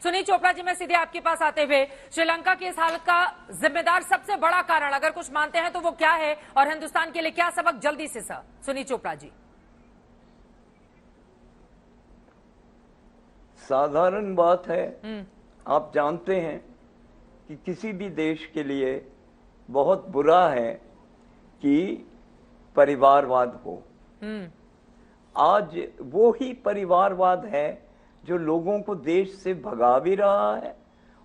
सुनील चोपड़ा जी, मैं सीधे आपके पास आते हुए श्रीलंका की इस हालत का जिम्मेदार सबसे बड़ा कारण अगर कुछ मानते हैं तो वो क्या है और हिंदुस्तान के लिए क्या सबक, जल्दी से सर सुनील चोपड़ा जी। साधारण बात है, आप जानते हैं कि किसी भी देश के लिए बहुत बुरा है कि परिवारवाद हो। आज वो ही परिवारवाद है जो लोगों को देश से भगा भी रहा है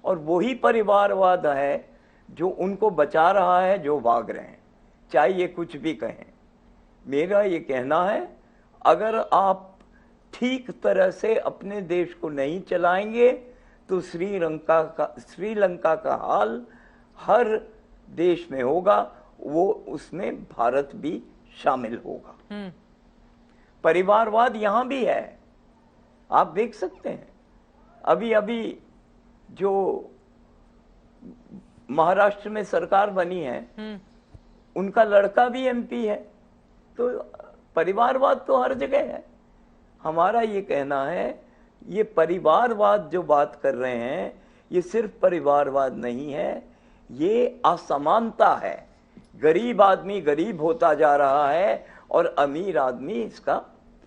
और वही परिवारवाद है जो उनको बचा रहा है जो भाग रहे हैं, चाहे ये कुछ भी कहें। मेरा ये कहना है, अगर आप ठीक तरह से अपने देश को नहीं चलाएंगे तो श्रीलंका का हाल हर देश में होगा, वो उसमें भारत भी शामिल होगा। परिवारवाद यहां भी है, आप देख सकते हैं। अभी अभी जो महाराष्ट्र में सरकार बनी है, उनका लड़का भी एमपी है, तो परिवारवाद तो हर जगह है। हमारा ये कहना है, ये परिवारवाद जो बात कर रहे हैं, ये सिर्फ परिवारवाद नहीं है, ये असमानता है। गरीब आदमी गरीब होता जा रहा है और अमीर आदमी इसका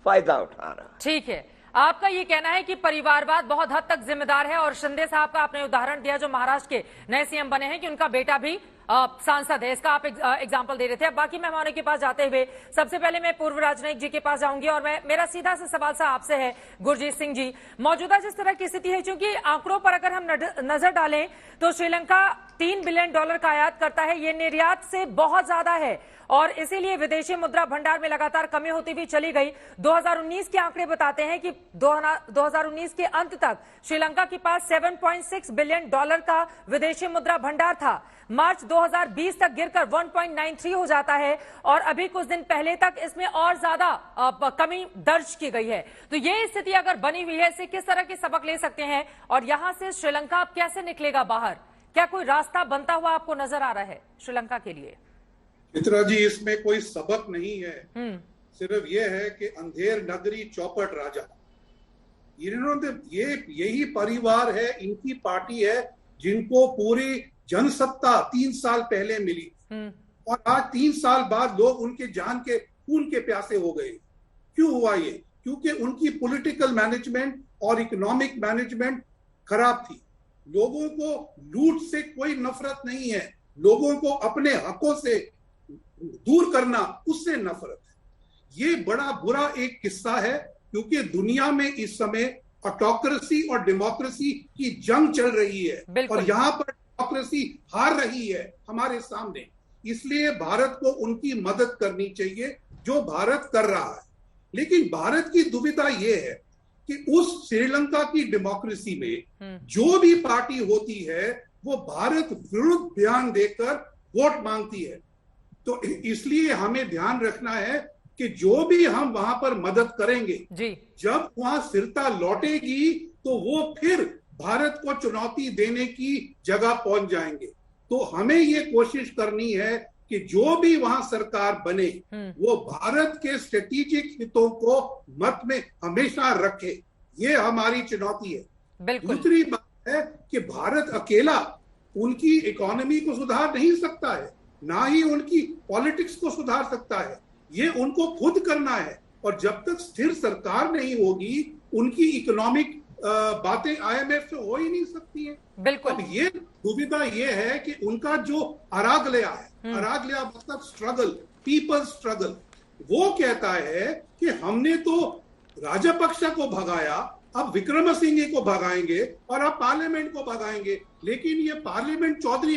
फायदा उठा रहा है। ठीक है, आपका ये कहना है कि परिवारवाद बहुत हद तक जिम्मेदार है और शिंदे साहब का आपने उदाहरण दिया जो महाराष्ट्र के नए सीएम बने हैं कि उनका बेटा भी सांसद है, इसका आप एग्जाम्पल दे रहे थे। अब बाकी मेहमानों के पास जाते हुए सबसे पहले मैं पूर्व राजनयिक जी के पास जाऊंगी और मेरा सीधा सा सवाल सा आपसे है गुरजीत सिंह जी, मौजूदा जिस तरह की स्थिति है, क्योंकि आंकड़ों पर अगर हम नजर डालें तो श्रीलंका $3 बिलियन का आयात करता है, ये निर्यात से बहुत ज्यादा है और इसीलिए विदेशी मुद्रा भंडार में लगातार कमी होती हुई चली गई। 2019 के आंकड़े बताते हैं कि 2019 के अंत तक श्रीलंका के पास $7.6 बिलियन का विदेशी मुद्रा भंडार था। मार्च 2020 तक गिरकर 1.93 हो जाता है और अभी कुछ दिन पहले तक इसमें और ज्यादा कमी दर्ज की गई है। तो ये स्थिति अगर बनी हुई है, इससे किस तरह के सबक ले सकते हैं और यहां से श्रीलंका अब कैसे निकलेगा बाहर? क्या कोई रास्ता बनता हुआ आपको नजर आ रहा है श्रीलंका के लिए? चित्रा जी, इसमें कोई सबक नहीं है, सिर्फ ये है कि अंधेर नगरी चौपट राजा। इन्होंने यही परिवार है, इनकी पार्टी है जिनको पूरी जनसत्ता 3 साल पहले मिली और आज 3 साल बाद लोग उनके जान के खून के प्यासे हो गए। क्यों हुआ ये? क्योंकि उनकी पॉलिटिकल मैनेजमेंट और इकोनॉमिक मैनेजमेंट खराब थी। लोगों को लूट से कोई नफरत नहीं है, लोगों को अपने हकों से दूर करना, उससे नफरत है। ये बड़ा बुरा एक किस्सा है क्योंकि दुनिया में इस समय ऑटोक्रेसी और डेमोक्रेसी की जंग चल रही है और यहाँ पर डेमोक्रेसी हार रही है हमारे सामने। इसलिए भारत को उनकी मदद करनी चाहिए जो भारत कर रहा है। लेकिन भारत की दुविधा यह है कि उस श्रीलंका की डेमोक्रेसी में जो भी पार्टी होती है वो भारत विरुद्ध बयान देकर वोट मांगती है। तो इसलिए हमें ध्यान रखना है कि जो भी हम वहां पर मदद करेंगे जी, जब वहां स्थिरता लौटेगी तो वो फिर भारत को चुनौती देने की जगह पहुंच जाएंगे। तो हमें ये कोशिश करनी है कि जो भी वहां सरकार बने वो भारत के स्ट्रेटेजिक हितों को मत में हमेशा रखे। ये हमारी चुनौती है। दूसरी बात है कि भारत अकेला उनकी इकोनॉमी को सुधार नहीं सकता है, ना ही उनकी पॉलिटिक्स को सुधार सकता है। ये उनको खुद करना है और जब तक स्थिर सरकार नहीं होगी उनकी इकोनॉमिक बातें आईएमएफ से हो ही नहीं सकती है। बिल्कुल। अब ये दुविधा ये है कि उनका जो अरागलिया है, अरागलिया मतलब स्ट्रगल, पीपल स्ट्रगल, वो कहता है कि हमने तो राजपक्षे को भगाया, अब विक्रमसिंघे को भगाएंगे और अब पार्लियामेंट को भगाएंगे। लेकिन ये पार्लियामेंट चौधरी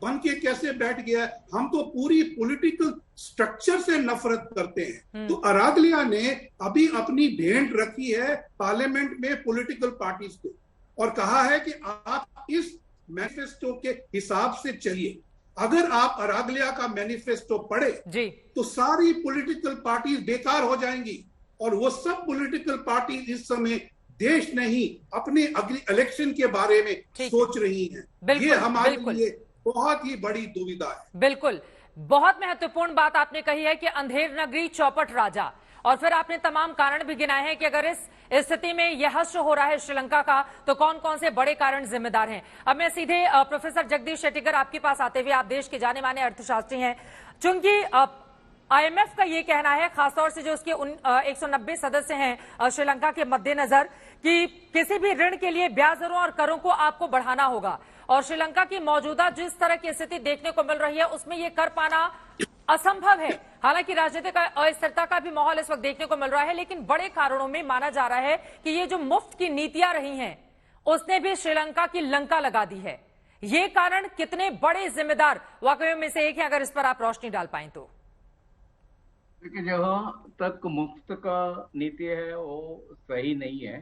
बन के कैसे बैठ गया है? हम तो पूरी पॉलिटिकल स्ट्रक्चर से नफरत करते हैं। तो अरागलिया ने अभी अपनी भेंट रखी है पार्लियामेंट में पॉलिटिकल पार्टीज को और कहा है कि आप इस मैनिफेस्टो के हिसाब से चलिए। अगर आप अरागलिया का मैनिफेस्टो पढ़े तो सारी पॉलिटिकल पार्टीज बेकार हो जाएंगी और वो सब पॉलिटिकल पार्टीज इस समय देश नहीं अपने अगली इलेक्शन के बारे में सोच रही हैं। ये हमारे लिए बहुत ही बड़ी दुविधा है। बिल्कुल, बहुत महत्वपूर्ण बात आपने कही है कि अंधेर नगरी चौपट राजा और फिर आपने तमाम कारण भी गिनाए हैं कि अगर इस स्थिति में यह हश्र हो रहा है श्रीलंका का तो कौन कौन से बड़े कारण जिम्मेदार हैं। अब मैं सीधे प्रोफेसर जगदीश शेट्टीकर आपके पास आते हुए, आप देश के जाने माने अर्थशास्त्री हैं, चूंकि IMF का ये कहना है, खासतौर से जो उसके 190 सदस्य हैं श्रीलंका के मद्देनजर, कि किसी भी ऋण के लिए ब्याज दरों और करों को आपको बढ़ाना होगा और श्रीलंका की मौजूदा जिस तरह की स्थिति देखने को मिल रही है उसमें ये कर पाना असंभव है। हालांकि राजनीतिक अस्थिरता का भी माहौल इस वक्त देखने को मिल रहा है, लेकिन बड़े कारणों में माना जा रहा है कि ये जो मुफ्त की नीतियां रही हैं उसने भी श्रीलंका की लंका लगा दी है। ये कारण कितने बड़े जिम्मेदार वाकई में से एक है, अगर इस पर आप रोशनी डाल पाएं तो। देखिए, जहाँ तक मुफ्त का नीति है वो सही नहीं है,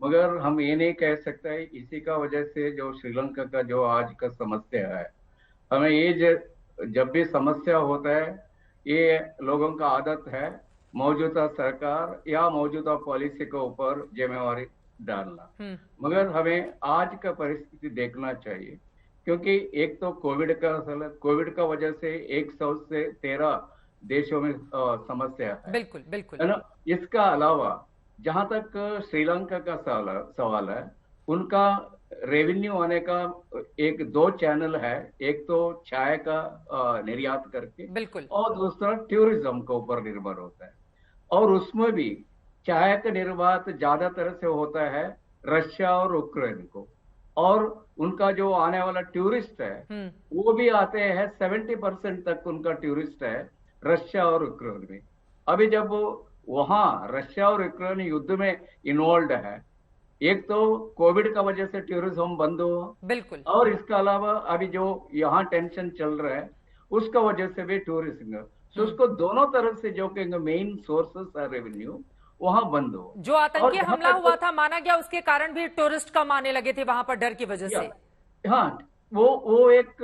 मगर हम ये नहीं कह सकते इसी का वजह से जो श्रीलंका का जो आज का समस्या है, हमें ये जब भी समस्या होता है ये लोगों का आदत है मौजूदा सरकार या मौजूदा पॉलिसी के ऊपर जिम्मेवारी डालना। मगर हमें आज का परिस्थिति देखना चाहिए, क्योंकि एक तो कोविड का वजह से 100 से 13 देशों में समस्या है। बिल्कुल बिल्कुल है ना। इसका अलावा जहां तक श्रीलंका का सवाल है, उनका रेवेन्यू आने का एक दो चैनल है, एक तो चाय का निर्यात करके, बिल्कुल, और दूसरा टूरिज्म के ऊपर निर्भर होता है। और उसमें भी चाय का निर्यात ज्यादातर से होता है रशिया और यूक्रेन को, और उनका जो आने वाला टूरिस्ट है वो भी आते हैं 70% तक उनका टूरिस्ट है रशिया और यूक्रेन में। अभी जब वहां रशिया और यूक्रेन युद्ध में इन्वॉल्व है, एक तो कोविड का वजह से टूरिज्म बंद हुआ, बिल्कुल, और इसके अलावा अभी जो यहाँ टेंशन चल रहा है उसका वजह से भी टूरिज्म, तो उसको दोनों तरफ से जो कि मेन सोर्सेस है रेवेन्यू वहां बंद हो। जो आतंकी हमला हुआ था माना गया उसके कारण भी टूरिस्ट कम आने लगे थे वहां पर डर की वजह से। हाँ, वो एक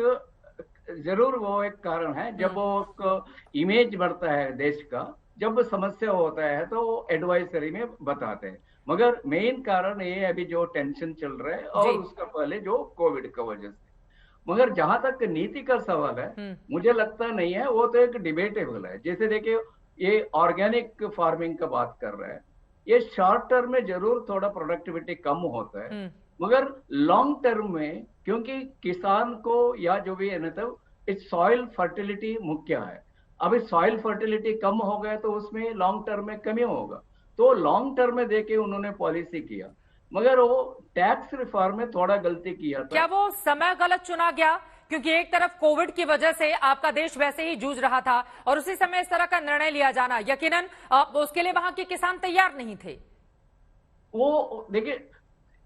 जरूर वो एक कारण है। जब वो इमेज बढ़ता है देश का, जब समस्या होता है तो एडवाइजरी में बताते हैं, मगर मेन कारण ये अभी जो टेंशन चल रहा है और उसका पहले जो कोविड का वजह से। मगर जहां तक नीति का सवाल है, मुझे लगता नहीं है, वो तो एक डिबेटेबल है। जैसे देखिए, ये ऑर्गेनिक फार्मिंग का बात कर रहा है, ये शॉर्ट टर्म में जरूर थोड़ा प्रोडक्टिविटी कम होता है, मगर लॉन्ग टर्म में, क्योंकि किसान को या जो भी है ना, तो इस सॉइल फर्टिलिटी मुख्य है। अभी सॉइल फर्टिलिटी कम हो गया तो उसमें लॉन्ग टर्म में कमी होगा, तो लॉन्ग टर्म में देके उन्होंने पॉलिसी किया, मगर वो टैक्स रिफॉर्म में थोड़ा गलती किया था। क्या वो समय गलत चुना गया? क्योंकि एक तरफ कोविड की वजह से आपका देश वैसे ही जूझ रहा था और उसी समय इस तरह का निर्णय लिया जाना, यकीनन उसके लिए वहां के किसान तैयार नहीं थे। वो देखिए,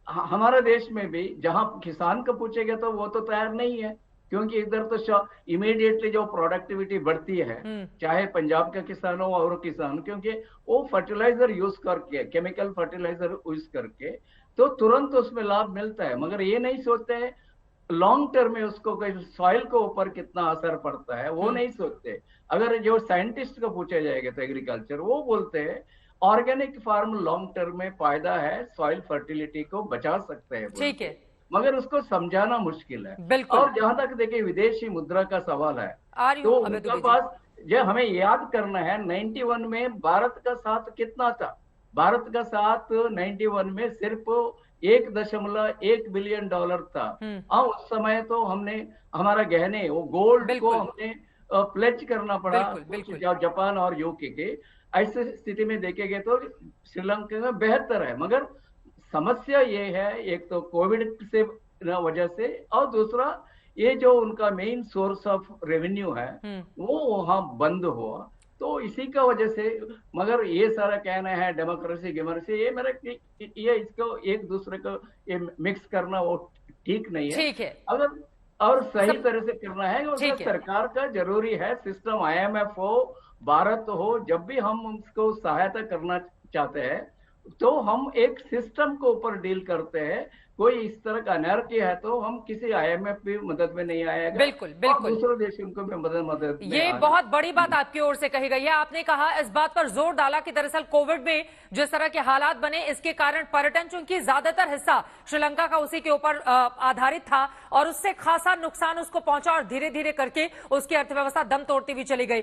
हमारे देश में भी जहां किसान को पूछेगा तो वो तो तैयार नहीं है, क्योंकि इधर तो इमीडिएटली जो प्रोडक्टिविटी बढ़ती है, चाहे पंजाब का किसान हो और किसान, क्योंकि वो फर्टिलाइजर यूज करके, केमिकल फर्टिलाइजर यूज करके, तो तुरंत उसमें लाभ मिलता है। मगर ये नहीं सोचते हैं लॉन्ग टर्म में उसको सॉइल के ऊपर कितना असर पड़ता है, वो नहीं सोचते। अगर जो साइंटिस्ट को पूछा जाएगा तो एग्रीकल्चर, वो बोलते हैं ऑर्गेनिक फार्म लॉन्ग टर्म में फायदा है, सॉइल फर्टिलिटी को बचा सकते हैं। ठीक है, मगर उसको समझाना मुश्किल है। बिल्कुल। और जहां तक देखिए विदेशी मुद्रा का सवाल है, तो उनके पास जो हमें याद करना है, 91 में भारत का साथ कितना था? भारत का साथ 91 में सिर्फ $1.1 बिलियन था। और उस समय तो हमने हमारा गहने, वो गोल्ड को हमने प्लेज करना पड़ा जापान और यूके के। ऐसी स्थिति में देखेंगे तो श्रीलंका में बेहतर है, मगर समस्या ये है, एक तो कोविड से वजह से, और दूसरा ये जो उनका मेन सोर्स ऑफ रेवेन्यू है वो वहां बंद हुआ, तो इसी का वजह से। मगर ये सारा कहना है डेमोक्रेसी, ये मेरा ये इसको एक दूसरे को ये मिक्स करना वो ठीक नहीं है। ठीक है, अगर और सही तरह से करना है, और सरकार का जरूरी है, सिस्टम IMF हो, भारत हो, जब भी हम उसको सहायता करना चाहते हैं तो हम एक सिस्टम के ऊपर डील करते हैं। कोई इस तरह का अनैर्की है तो हम किसी IMF भी मदद में नहीं आएगा, बिल्कुल बिल्कुल, दूसरे देशों को भी मदद में। ये बहुत बड़ी बात आपकी ओर से कही गई है। आपने कहा, इस बात पर जोर डाला कि दरअसल कोविड में जिस तरह के हालात बने, इसके कारण पर्यटन, चूंकि ज्यादातर हिस्सा श्रीलंका का उसी के ऊपर आधारित था और उससे खासा नुकसान उसको पहुंचा और धीरे धीरे करके उसकी अर्थव्यवस्था दम तोड़ती हुई चली गई।